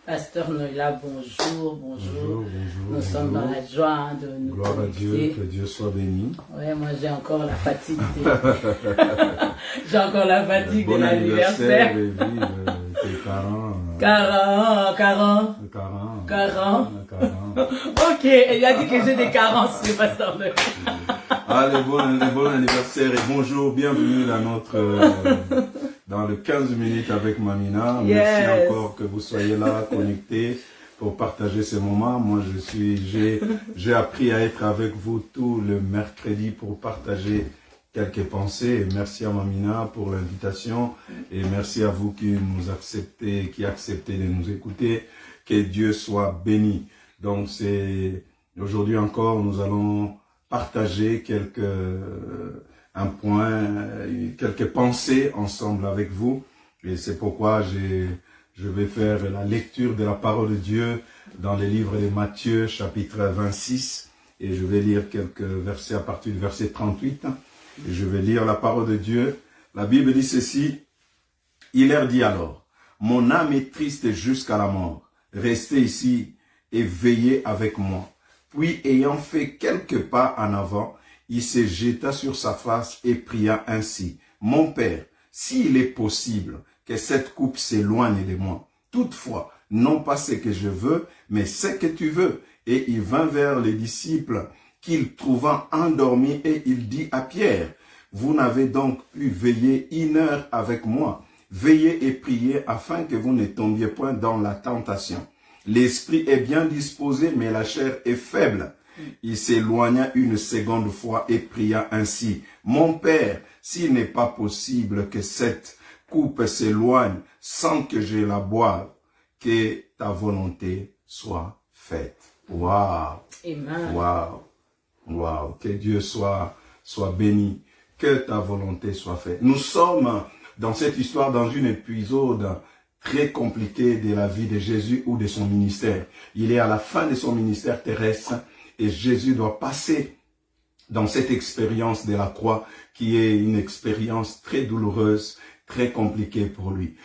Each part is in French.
Pasteur Noëlla, bonjour, bonjour. Bonjour. Nous sommes dans la joie de nous Gloire connecter. à Dieu, que Dieu soit béni. Ouais, moi j'ai encore la fatigue. J'ai encore la fatigue Bon de l'anniversaire. Et vive tes 40. Ok, il a dit que j'ai des carences, le pasteur Noëlla. Allez, bon anniversaire et bonjour, bienvenue dans le 15 minutes avec Mamina. Yes. Merci encore que vous soyez là, connectés pour partager ces moments. Moi, j'ai appris à être avec vous tout le mercredi pour partager quelques pensées. Et merci à Mamina pour l'invitation et merci à vous qui acceptez de nous écouter. Que Dieu soit béni. Donc, aujourd'hui encore, nous allons partager quelques pensées ensemble avec vous. Et c'est pourquoi je vais faire la lecture de la parole de Dieu dans les livres de Matthieu, chapitre 26. Et je vais lire quelques versets à partir du verset 38. Et je vais lire la parole de Dieu. La Bible dit ceci. Il leur dit alors, « Mon âme est triste jusqu'à la mort. Restez ici et veillez avec moi. » Puis, ayant fait quelques pas en avant, il se jeta sur sa face et pria ainsi. « Mon Père, s'il est possible que cette coupe s'éloigne de moi, toutefois, non pas ce que je veux, mais ce que tu veux. » Et il vint vers les disciples qu'il trouva endormis et il dit à Pierre, « Vous n'avez donc pu veiller 1 heure avec moi. Veillez et priez afin que vous ne tombiez point dans la tentation. L'esprit est bien disposé, mais la chair est faible. » Il s'éloigna une seconde fois et pria ainsi. « Mon Père, s'il n'est pas possible que cette coupe s'éloigne sans que je la boive, que ta volonté soit faite. » Waouh! Amen. Waouh! Waouh! Que Dieu soit béni. Que ta volonté soit faite. Nous sommes dans cette histoire, dans une épisode très compliqué de la vie de Jésus ou de son ministère. Il est à la fin de son ministère terrestre et Jésus doit passer dans cette expérience de la croix qui est une expérience très douloureuse, très compliquée pour lui.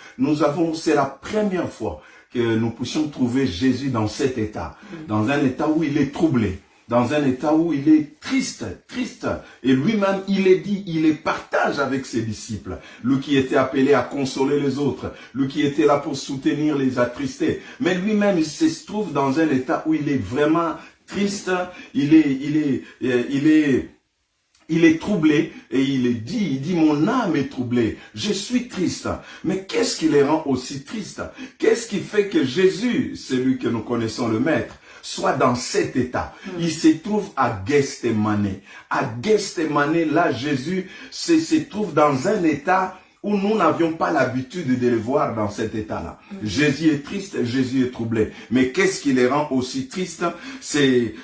C'est la première fois que nous puissions trouver Jésus dans cet état, dans un état où il est troublé, dans un état où il est triste. Et lui-même, il partage avec ses disciples. Lui qui était appelé à consoler les autres. Lui qui était là pour soutenir les attristés. Mais lui-même, il se trouve dans un état où il est vraiment triste. Il est troublé et il dit, mon âme est troublée, je suis triste. Mais qu'est-ce qui les rend aussi tristes? Qu'est-ce qui fait que Jésus, celui que nous connaissons le Maître, soit dans cet état? Il se trouve à Gethsémane. À Gethsémane, là, Jésus se trouve dans un état où nous n'avions pas l'habitude de le voir dans cet état-là. Jésus est triste, Jésus est troublé. Mais qu'est-ce qui les rend aussi tristes? C'est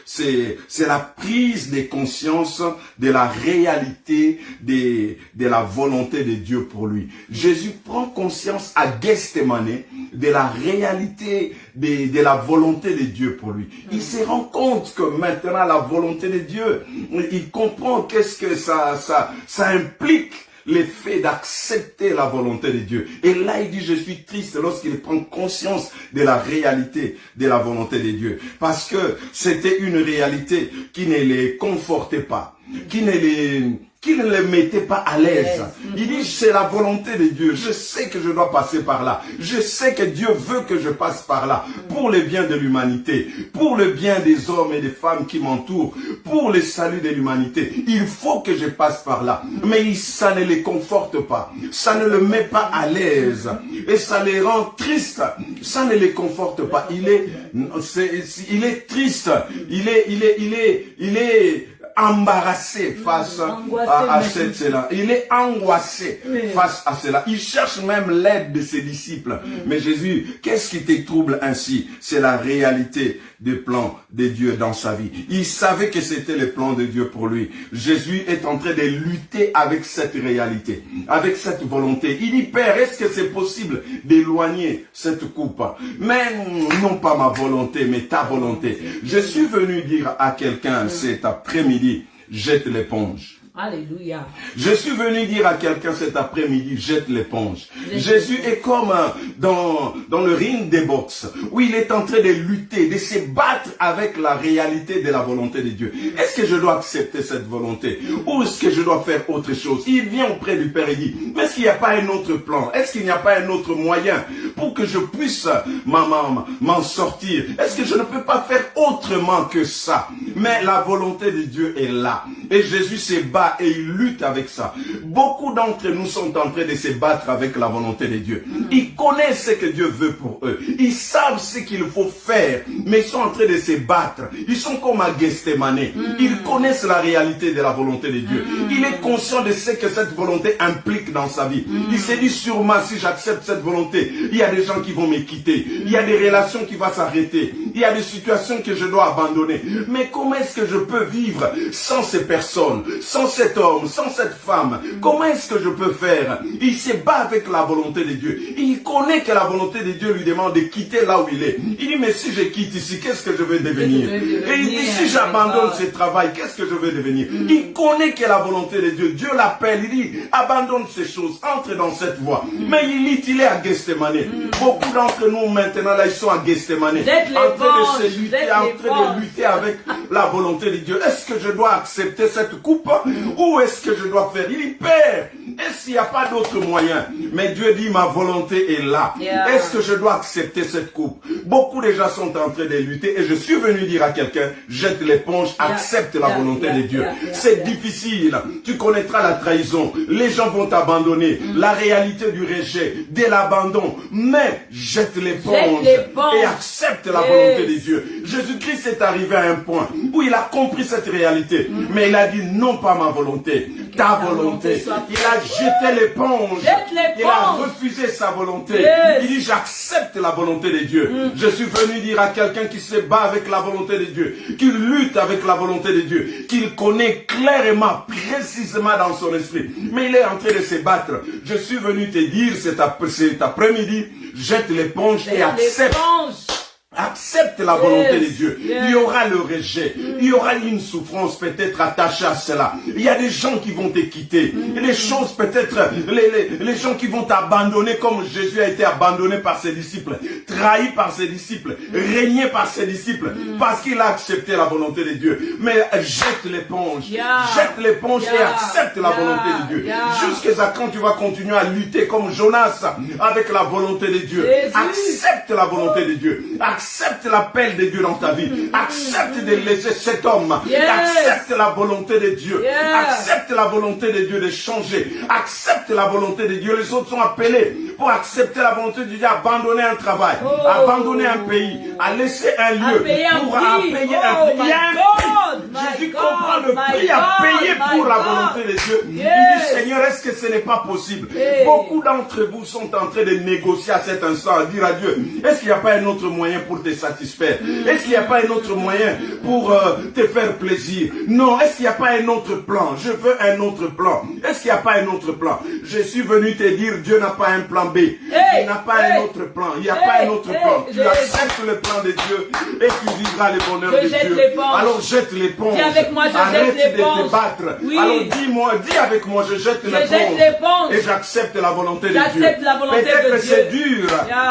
la prise de conscience de la réalité de la volonté de Dieu pour lui. Jésus prend conscience à Gethsémane de la réalité de la volonté de Dieu pour lui. Il se rend compte que maintenant la volonté de Dieu, il comprend qu'est-ce que ça implique. Le fait d'accepter la volonté de Dieu. Et là, il dit, je suis triste lorsqu'il prend conscience de la réalité de la volonté de Dieu. Parce que c'était une réalité qui ne les confortait pas, qui ne les mettait pas à l'aise. Il dit, c'est la volonté de Dieu. Je sais que je dois passer par là. Je sais que Dieu veut que je passe par là. Pour le bien de l'humanité. Pour le bien des hommes et des femmes qui m'entourent. Pour le salut de l'humanité. Il faut que je passe par là. Mais ça ne les conforte pas. Ça ne le met pas à l'aise. Et ça les rend tristes. Ça ne les conforte pas. Il est triste. Il est embarrassé face à cela. Il est angoissé face à cela. Il cherche même l'aide de ses disciples. Mais Jésus, qu'est-ce qui te trouble ainsi? C'est la réalité des plans de Dieu dans sa vie. Il savait que c'était le plan de Dieu pour lui. Jésus est en train de lutter avec cette réalité, avec cette volonté. Il dit, Père, est-ce que c'est possible d'éloigner cette coupe? Mais non pas ma volonté, mais ta volonté. Je suis venu dire à quelqu'un cet après-midi, jette l'éponge. Alléluia. Je suis venu dire à quelqu'un cet après-midi, jette l'éponge. Jésus est comme dans le ring des boxe, où il est en train de lutter, de se battre avec la réalité de la volonté de Dieu. Est-ce que je dois accepter cette volonté? Ou est-ce que je dois faire autre chose? Il vient auprès du Père et dit, mais est-ce qu'il n'y a pas un autre plan? Est-ce qu'il n'y a pas un autre moyen pour que je puisse m'en sortir? Est-ce que je ne peux pas faire autrement que ça? Mais la volonté de Dieu est là. Et Jésus se bat et il lutte avec ça. Beaucoup d'entre nous sont en train de se battre avec la volonté de Dieu. Ils connaissent ce que Dieu veut pour eux. Ils savent ce qu'il faut faire, mais ils sont en train de se battre. Ils sont comme à Gethsemane. Ils connaissent la réalité de la volonté de Dieu. Il est conscient de ce que cette volonté implique dans sa vie. Il s'est dit sûrement, si j'accepte cette volonté, il y a des gens qui vont me quitter. Il y a des relations qui vont s'arrêter. Il y a des situations que je dois abandonner. Mais comment est-ce que je peux vivre sans ces personnes, sans cet homme, sans cette femme? Comment est-ce que je peux faire? Il se bat avec la volonté de Dieu. Il connaît que la volonté de Dieu lui demande de quitter là où il est. Il dit, mais si je quitte ici, qu'est-ce que je vais devenir? Et il dit, si j'abandonne ce travail, qu'est-ce que je vais devenir? Il connaît que la volonté de Dieu. Dieu l'appelle, il dit, abandonne ces choses, entre dans cette voie. Mais il est à Gethsemane. Beaucoup d'entre nous maintenant, là, ils sont à Gethsemane. En train de se lutter, en train de lutter avec la volonté de Dieu. Est-ce que je dois accepter cette coupe? Où est-ce que je dois faire? Il dit, Père, est-ce qu'il n'y a pas d'autre moyen? Mais Dieu dit, ma volonté est là. Est-ce que je dois accepter cette coupe? Beaucoup de gens sont en train de lutter et je suis venu dire à quelqu'un, jette l'éponge, accepte la volonté de Dieu. C'est difficile. Tu connaîtras la trahison. Les gens vont t'abandonner. La réalité du rejet, de l'abandon. Mais jette l'éponge et accepte la volonté de Dieu. Jésus-Christ est arrivé à un point où il a compris cette réalité. Mais il a dit, non pas ma volonté, ta volonté. Il a jeté l'éponge. Il a refusé sa volonté. Il dit, j'accepte la volonté de Dieu. Je suis venu dire à quelqu'un qui se bat avec la volonté de Dieu, qui lutte avec la volonté de Dieu, qu'il connaît clairement, précisément dans son esprit. Mais il est en train de se battre. Je suis venu te dire cet après-midi, jette l'éponge et accepte. Accepte la volonté de Dieu. Il y aura le rejet. Il y aura une souffrance peut-être attachée à cela. Il y a des gens qui vont te quitter. Il y a des choses peut-être, les gens qui vont t'abandonner comme Jésus a été abandonné par ses disciples, trahi par ses disciples, régné par ses disciples, parce qu'il a accepté la volonté de Dieu. Mais jette l'éponge. Jette l'éponge et accepte la volonté de Dieu. Jusqu'à quand tu vas continuer à lutter comme Jonas avec la volonté de Dieu. Accepte la volonté de Dieu. Accepte l'appel de Dieu dans ta vie. Accepte de laisser cet homme. Accepte la volonté de Dieu. Accepte la volonté de Dieu de changer. Accepte la volonté de Dieu. Les autres sont appelés pour accepter la volonté de Dieu, abandonner un travail, abandonner un pays, à laisser un lieu, payer un prix. Jésus comprend le prix à payer pour la volonté de Dieu. Il dit, Seigneur, est-ce que ce n'est pas possible? Beaucoup d'entre vous sont en train de négocier à cet instant, à dire à Dieu, est-ce qu'il n'y a pas un autre moyen pour te satisfaire? Est-ce qu'il n'y a pas un autre moyen pour te faire plaisir? Non, est-ce qu'il n'y a pas un autre plan? Je veux un autre plan. Est-ce qu'il n'y a pas un autre plan? Je suis venu te dire, Dieu n'a pas un plan B. Il n'a pas un autre plan. Il n'y a pas un autre plan. Tu acceptes le plan de Dieu et tu vivras le bonheur de Dieu. Alors jette l'éponge. Dis avec moi, arrête de te battre. Alors dis-moi, dis avec moi, je jette l'éponge. Et j'accepte la volonté de Dieu. Peut-être c'est dur,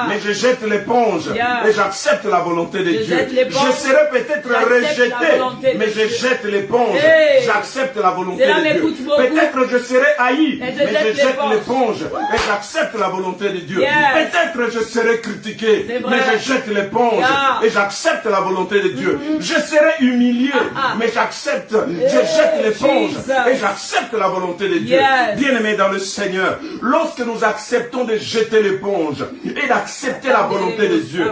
mais je jette l'éponge. Et j'accepte la volonté de Dieu. Je serai peut-être rejeté, mais je jette l'éponge. J'accepte la volonté de Dieu. Peut-être je serai haï, mais je jette l'éponge. Et j'accepte la volonté de Dieu. Peut-être je serai critiqué, mais je jette l'éponge. Et j'accepte la volonté de Dieu. Je serai humilié, mais j'accepte, je jette l'éponge. Et j'accepte la volonté de Dieu. Bien-aimés dans le Seigneur, lorsque nous acceptons de jeter l'éponge et d'accepter la volonté de Dieu,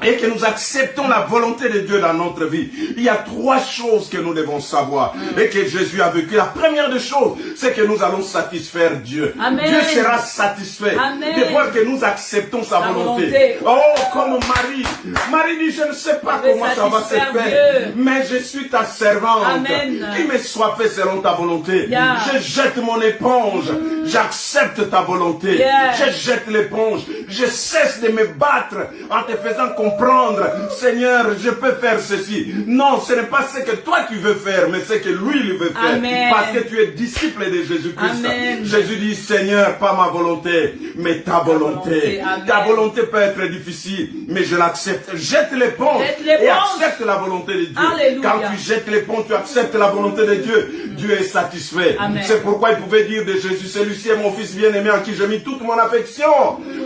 et que nous acceptons la volonté de Dieu dans notre vie, il y a trois choses que nous devons savoir et que Jésus a vécu. La première des choses, c'est que nous allons satisfaire Dieu. Amen. Dieu sera satisfait de voir que nous acceptons sa volonté. Oh, comme Marie. Marie dit, je ne sais pas comment ça va se faire, mais je suis ta ta servante. Amen. Qu'il me soit fait selon ta volonté. Yeah. Je jette mon éponge. J'accepte ta volonté. Yeah. Je jette l'éponge. Je cesse de me battre en te faisant comprendre, Seigneur, je peux faire ceci. Non, ce n'est pas ce que toi tu veux faire, mais ce que lui il veut faire. Amen. Parce que tu es disciple de Jésus-Christ. Amen. Jésus dit, Seigneur, pas ma volonté, mais ta volonté. Amen. Ta volonté peut être difficile, mais je l'accepte. Jette l'éponge Jette l'éponge. et accepte la volonté de Dieu. Alléluia. Quand tu jettes l'éponge, tu acceptes la volonté de Dieu. Dieu est satisfait. Amen. C'est pourquoi il pouvait dire de Jésus, celui-ci est mon fils bien-aimé en qui j'ai mis toute mon affection.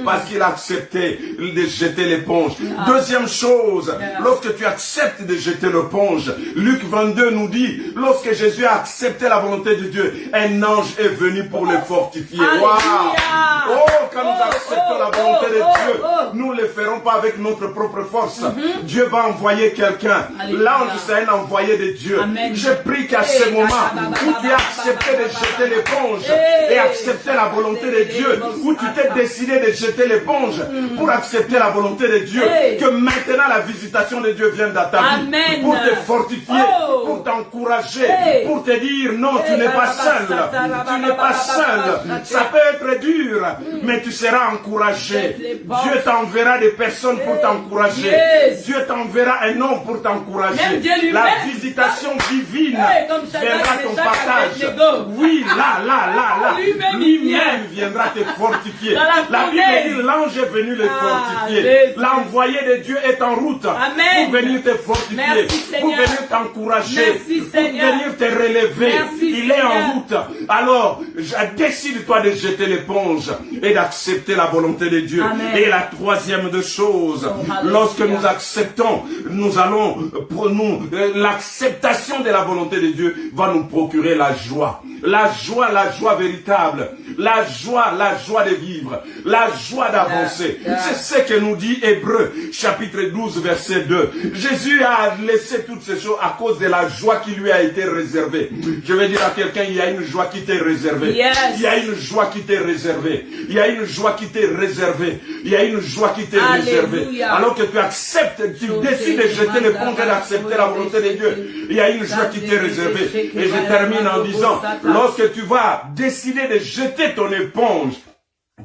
Parce qu'il a accepté de jeter l'éponge. Deuxième chose, lorsque tu acceptes de jeter l'éponge, Luc 22 nous dit, lorsque Jésus a accepté la volonté de Dieu, un ange est venu pour le fortifier. Alléluia. Wow. Oh, quand nous acceptons la volonté de Dieu, nous ne le ferons pas avec notre propre force. Dieu va envoyer quelqu'un. Alléluia. L'ange, c'est un envoyé de Dieu. Amen. Je prie qu'à ce moment où tu as accepté de jeter l'éponge et accepter la volonté de Dieu, où tu t'es décidé de jeter l'éponge pour accepter la volonté de Dieu, que maintenant la visitation de Dieu vienne dans ta vie, Amen. pour te fortifier, pour t'encourager, pour te dire non, tu n'es pas seul, tu n'es pas seul, ça peut être dur, mais tu seras encouragé. Dieu t'enverra des personnes pour t'encourager, Dieu t'enverra un homme pour t'encourager. La visitation divine viendra ton partage. Oui, là, lui-même viendra te fortifier. La Bible dit l'ange est venu les fortifier. L'envoyé de Dieu est en route pour venir te fortifier, pour venir t'encourager, pour venir te relever. Il est en route. Alors, décide-toi de jeter l'éponge et d'accepter la volonté de Dieu. Amen. Et la troisième de choses, lorsque nous acceptons, nous allons, pour nous, l'acceptation de la volonté de Dieu va nous procurer la joie. La joie véritable. La joie de vivre. La joie d'avancer. C'est ce que nous dit Hébreux, chapitre 12, verset 2. Jésus a laissé toutes ces choses à cause de la joie qui lui a été réservée. Je vais dire à quelqu'un, il y a une joie qui t'est réservée. Yes. Il y a une joie qui t'est réservée. Il y a une joie qui t'est réservée. Il y a une joie qui t'est réservée. Alors que tu acceptes, tu décides de jeter l'éponge et d'accepter la volonté de Dieu, il y a une joie qui t'est réservée. Et je termine en disant, lorsque tu vas décider de jeter ton éponge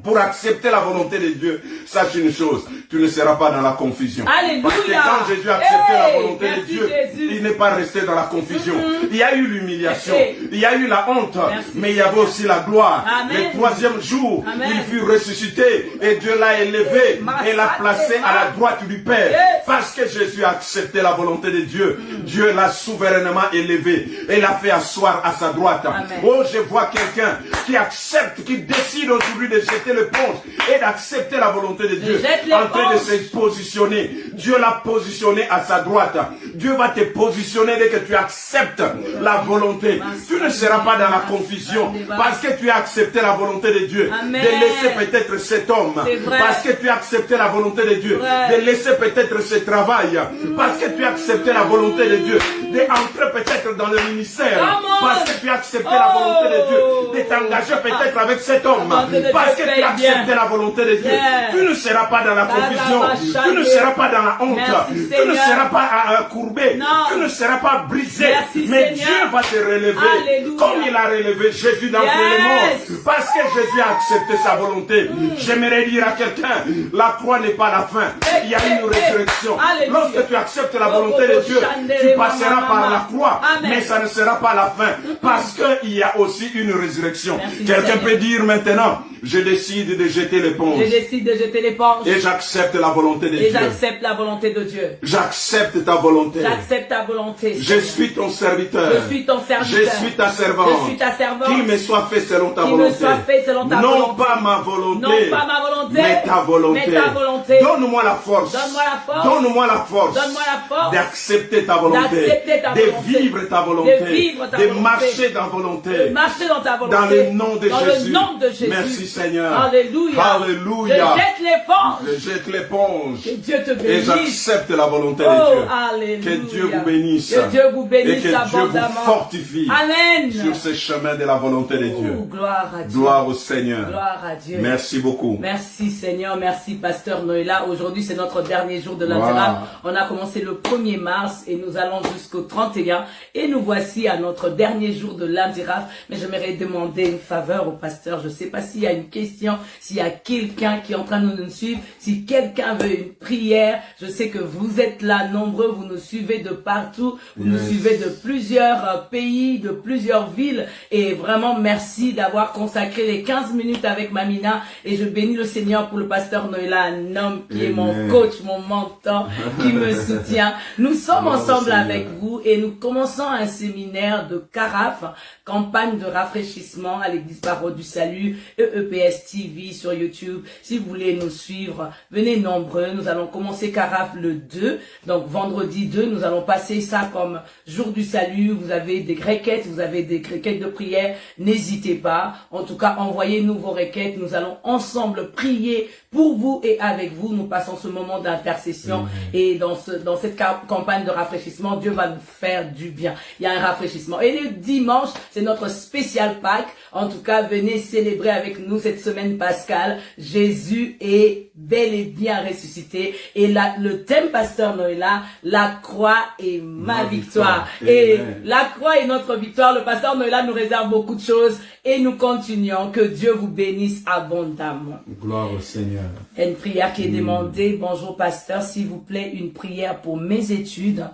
pour accepter la volonté de Dieu, sache une chose, tu ne seras pas dans la confusion. Alléluia. Parce que quand Jésus a accepté la volonté de Dieu, Jésus. il n'est pas resté dans la confusion. Il y a eu l'humiliation, il y a eu la honte, mais il y avait aussi la gloire. Amen. Le troisième jour, Amen. il fut ressuscité et Dieu l'a élevé et l'a placé à la droite du Père. Parce que Jésus a accepté la volonté de Dieu, Dieu l'a souverainement élevé et l'a fait asseoir à sa droite. Amen. Oh, je vois quelqu'un qui accepte, qui décide aujourd'hui de jeter l'éponge et d'accepter la volonté de Dieu, en train de se positionner. Dieu l'a positionné à sa droite. Dieu va te positionner dès que tu acceptes la volonté. Tu ne seras pas dans la confusion parce que tu as accepté la volonté de Dieu. Amen. De laisser peut-être cet homme, parce que tu as accepté la volonté de Dieu. De laisser peut-être ce travail, parce que tu as accepté la volonté de Dieu. D'entrer peut-être dans le ministère, parce que tu as accepté la volonté de Dieu. De t'engager peut-être avec cet homme, parce que tu as accepté la volonté de Dieu. Tu ne seras pas dans la confusion, tu ne seras pas dans la honte, tu ne seras pas courbé, tu ne seras pas brisé, mais Dieu va te relever. Alléluia. Comme il a relevé Jésus d'entre les morts, parce que Jésus a accepté sa volonté. J'aimerais dire à quelqu'un, la croix n'est pas la fin, il y a une résurrection. Lorsque tu acceptes la volonté de Dieu, tu passeras par la croix, mais ça ne sera pas la fin, parce qu'il y a aussi une résurrection. Quelqu'un peut dire maintenant, je décide de jeter l'éponge. Je décide de jeter l'éponge. Et j'accepte la volonté de Dieu. Et j'accepte la volonté de Dieu. J'accepte ta volonté. J'accepte ta volonté. Je suis ton serviteur. Je suis ton serviteur. Je suis ta servante. Je suis ta servante. Qu'il me soit fait selon ta Qu'il volonté. me soit fait selon ta volonté. Non pas ma volonté. Non pas ma volonté. Mais ta volonté. Mais ta volonté. Donne-moi la force. Donne-moi la force. Donne-moi la force. Donne-moi la force. D'accepter ta volonté. D'accepter ta volonté. De vivre ta volonté. De vivre ta de volonté. marcher dans volonté. De marcher dans ta volonté. Dans le nom de dans Jésus. Le nom de Jésus. Merci Seigneur. Alléluia. Alléluia. Je jette l'éponge. Je jette l'éponge. Que Dieu te bénisse. Et bénisse. j'accepte la volonté de Oh, Dieu. alléluia. Que Dieu vous bénisse. Que Dieu vous Et bénisse que Dieu abondamment. vous fortifie Amen. sur ce chemin de la volonté de Dieu. Oh, gloire à Dieu. Gloire au Seigneur. Gloire à Dieu. Merci beaucoup. Merci Seigneur, merci Pasteur Noëlla. Aujourd'hui c'est notre dernier jour de Wow. l'Internape. On a commencé le 1er mars et nous allons jusqu'au 31. Et nous voici à notre dernier jour de l'Internape. Mais j'aimerais demander une faveur au pasteur. Je ne sais pas s'il y a une question, s'il y a quelqu'un qui est en train de nous suivre, si quelqu'un veut une prière. Je sais que vous êtes là nombreux, vous nous suivez de partout, vous nous suivez de plusieurs pays, de plusieurs villes. Et vraiment merci d'avoir consacré les 15 minutes avec Mamina. Et je bénis le Seigneur pour le pasteur Noëlla, un homme qui est mon coach, mon mentor, qui me soutient. Nous sommes ensemble avec vous et nous commençons un séminaire de Caraf, campagne de rafraîchissement à l'église Parole du Salut, EEPS TV sur YouTube. Si vous voulez nous suivre, venez nombreux. Nous allons commencer Caraf le 2. Donc vendredi 2, nous allons passer ça comme jour du salut. Vous avez des requêtes, vous avez des requêtes de prière. N'hésitez pas. En tout cas, envoyez-nous vos requêtes. Nous allons ensemble prier pour vous et avec vous. Nous passons ce moment d'intercession et dans cette campagne de rafraîchissement, Dieu va nous faire du bien. Il y a un rafraîchissement. Et le dimanche, c'est notre spécial Pâques. En tout cas, venez célébrer avec nous cette semaine pascale. Jésus est bel et bien ressuscité. Et le thème Pasteur Noëlla, la croix est ma victoire. Et la croix est notre victoire. Le Pasteur Noëlla nous réserve beaucoup de choses et nous continuons. Que Dieu vous bénisse abondamment. Gloire au Seigneur. Une prière qui est demandée. Bonjour pasteur, s'il vous plaît, une prière pour mes études.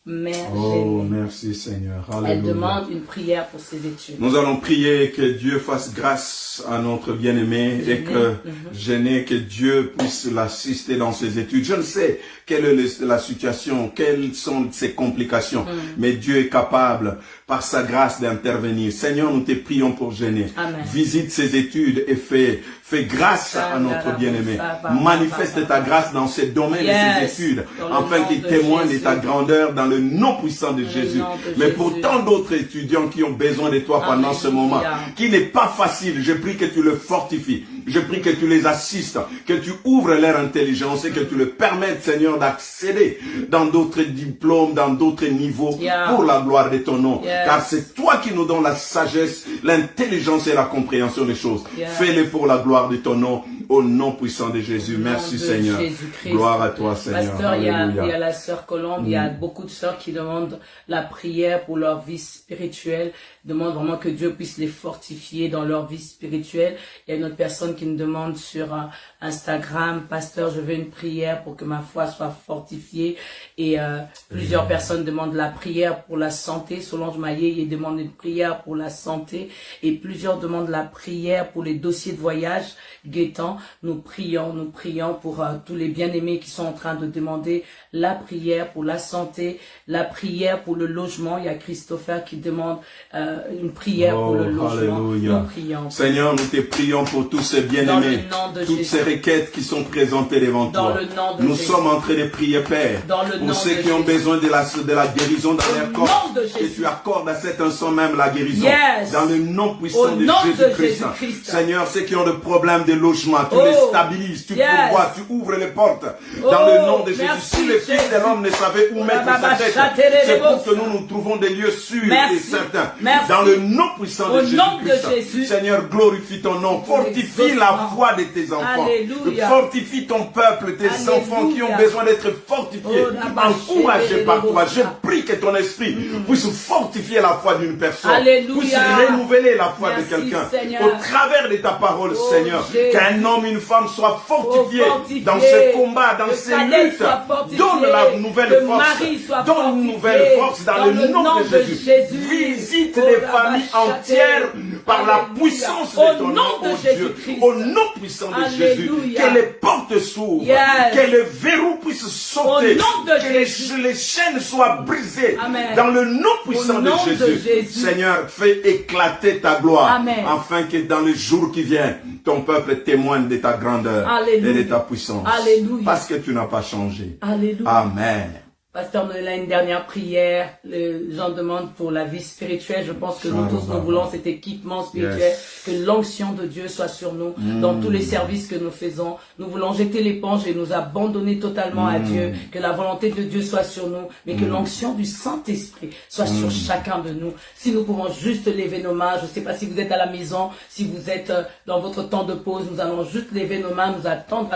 Mère Oh, Gênée. merci Seigneur. Alléluia. Elle demande une prière pour ses études. Nous allons prier que Dieu fasse grâce à notre bien-aimé et que Gêné, que Dieu puisse l'assister dans ses études. Je ne sais quelle est la situation, quelles sont ses complications, mais Dieu est capable, par sa grâce, d'intervenir. Seigneur, nous te prions pour Gêné. Amen. Visite ses études et fais grâce à notre bien-aimé. Manifeste ta grâce dans ses domaines et ses études, afin qu'il témoigne de ta grandeur dans le nom puissant de Jésus. Mais pour tant d'autres étudiants qui ont besoin de toi pendant ce moment, qui n'est pas facile, je prie que tu le fortifies. Je prie que tu les assistes, que tu ouvres leur intelligence et que tu le permettes, Seigneur, d'accéder dans d'autres diplômes, dans d'autres niveaux, pour la gloire de ton nom. Car c'est toi qui nous donnes la sagesse, l'intelligence et la compréhension des choses. Fais-le pour la gloire de ton nom, au nom puissant de Jésus. Merci Seigneur. Gloire à toi Seigneur. Pasteur, il y a la sœur Colombe, il y a beaucoup de sœurs qui demandent la prière pour leur vie spirituelle, demandent vraiment que Dieu puisse les fortifier dans leur vie spirituelle. Il y a une autre personne qui me demande sur Instagram, pasteur, je veux une prière pour que ma foi soit fortifiée. Et plusieurs personnes demandent la prière pour la santé. Solange Maillet, il demande une prière pour la santé. Et plusieurs demandent la prière pour les dossiers de voyage. Gaétan, nous prions pour tous les bien-aimés qui sont en train de demander la prière pour la santé, la prière pour le logement. Il y a Christopher qui demande une prière pour le logement. Alléluia. Nous prions. Seigneur, nous te prions pour tous ces bien-aimés, toutes ces requêtes qui sont présentées devant toi. Nous sommes en train de prier, Père, pour ceux qui ont besoin de la guérison dans leur corps, que tu accordes à cet instant même la guérison. Dans le nom puissant de Jésus-Christ. Seigneur, ceux qui ont des problèmes de logement, tu les stabilises, tu pourvois, tu ouvres les portes. Dans le nom de Jésus, si le Fils de l'homme ne savait où mettre sa tête, c'est pour que nous trouvons des lieux sûrs et certains. Dans le nom puissant de Jésus-Christ. Seigneur, glorifie ton nom. Fortifie la foi de tes enfants. Fortifie ton peuple, tes enfants qui ont besoin d'être fortifiés, encouragés par toi. Je prie que ton esprit puisse fortifier la foi d'une personne, puisse renouveler la foi de quelqu'un. Au travers de ta parole, Seigneur, qu'un homme, une femme soit fortifié dans ce combat, dans ces luttes. Donne la nouvelle force. Donne une nouvelle force dans le nom de Jésus. Visite les familles entières par la puissance de ton nom, oh Dieu. Au nom puissant de Jésus. Que les portes s'ouvrent. Que les verrous puissent sauter. Que les chaînes soient brisées. Dans le nom puissant de Jésus. Seigneur, fais éclater ta gloire. Afin que dans les jours qui viennent, ton peuple témoigne de ta grandeur et de ta puissance. Parce que tu n'as pas changé. Amen. Pasteur Noël a une dernière prière. Les gens demandent pour la vie spirituelle. Je pense que nous tous, nous voulons cet équipement spirituel. Que l'onction de Dieu soit sur nous dans tous les services que nous faisons. Nous voulons jeter l'éponge et nous abandonner totalement à Dieu. Que la volonté de Dieu soit sur nous, mais que l'onction du Saint-Esprit soit sur chacun de nous. Si nous pouvons juste lever nos mains, je ne sais pas si vous êtes à la maison, si vous êtes dans votre temps de pause, nous allons juste lever nos mains, nous attendre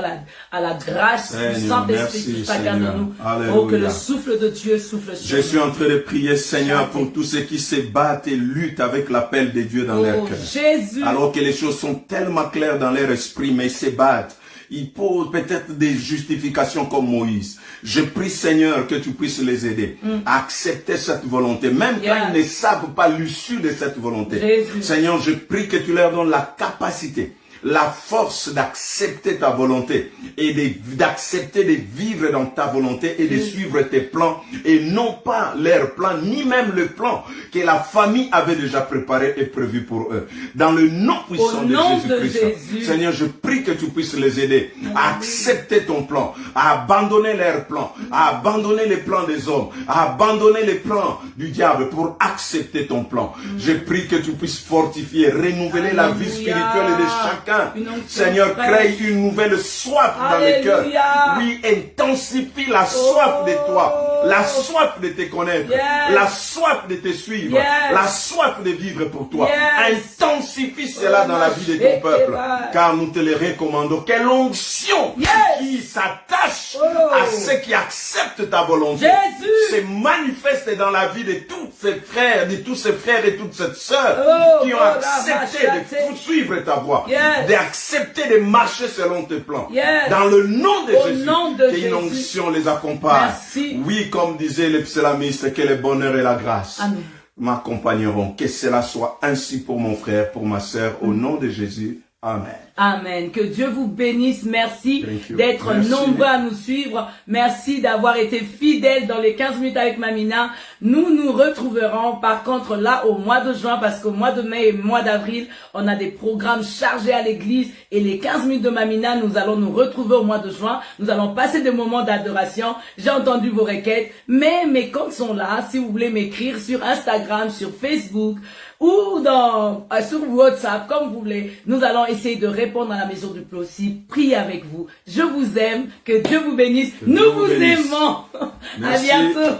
à la grâce du Saint-Esprit sur chacun de nous. Oh, que le souffle de Dieu souffle sur nous. Je suis en train de prier, Seigneur, pour tous ceux qui se battent et luttent avec l'appel de Dieu dans leur cœur. Jésus. Alors que les choses sont tellement claires dans leur esprit, mais ils se battent. Ils posent peut-être des justifications comme Moïse. Je prie, Seigneur, que tu puisses les aider à accepter cette volonté, même quand ils ne savent pas l'issue de cette volonté. Jésus. Seigneur, je prie que tu leur donnes la capacité, la force d'accepter ta volonté et d'accepter de vivre dans ta volonté et de suivre tes plans et non pas leurs plans, ni même le plan que la famille avait déjà préparé et prévu pour eux. Dans le nom puissant de Jésus-Christ, Seigneur, je prie que tu puisses les aider à accepter ton plan, à abandonner leurs plans, à abandonner les plans des hommes, à abandonner les plans du diable pour accepter ton plan. Je prie que tu puisses fortifier, renouveler la vie spirituelle de chacun. Seigneur, crée une nouvelle soif dans les cœurs. Oui, intensifie la soif de toi, la soif de te connaître, la soif de te suivre, la soif de vivre pour toi. Intensifie cela dans la vie de ton peuple, car nous te le recommandons. Quelle onction qui s'attache à ceux qui acceptent ta volonté se manifeste dans la vie de tous ces frères, de tous ces frères et toutes ces sœurs qui ont accepté de suivre ta voie, d'accepter de marcher selon tes plans. Dans le nom de Jésus, qu'une onction les accompagne. Merci. Oui, comme disait le psalmiste, que le bonheur et la grâce m'accompagneront. Que cela soit ainsi pour mon frère, pour ma sœur, au nom de Jésus. Amen. Amen. Que Dieu vous bénisse. Merci d'être nombreux à nous suivre. Merci d'avoir été fidèles dans les 15 minutes avec Mamina. Nous nous retrouverons par contre là au mois de juin, parce qu'au mois de mai et mois d'avril, on a des programmes chargés à l'église, et les 15 minutes de Mamina, nous allons nous retrouver au mois de juin. Nous allons passer des moments d'adoration. J'ai entendu vos requêtes, mais mes comptes sont là. Si vous voulez m'écrire sur Instagram, sur Facebook, ou sur WhatsApp, comme vous voulez, nous allons essayer de répondre à la maison du Plossi. Priez avec vous. Je vous aime. Que Dieu vous bénisse. Nous vous aimons. À bientôt.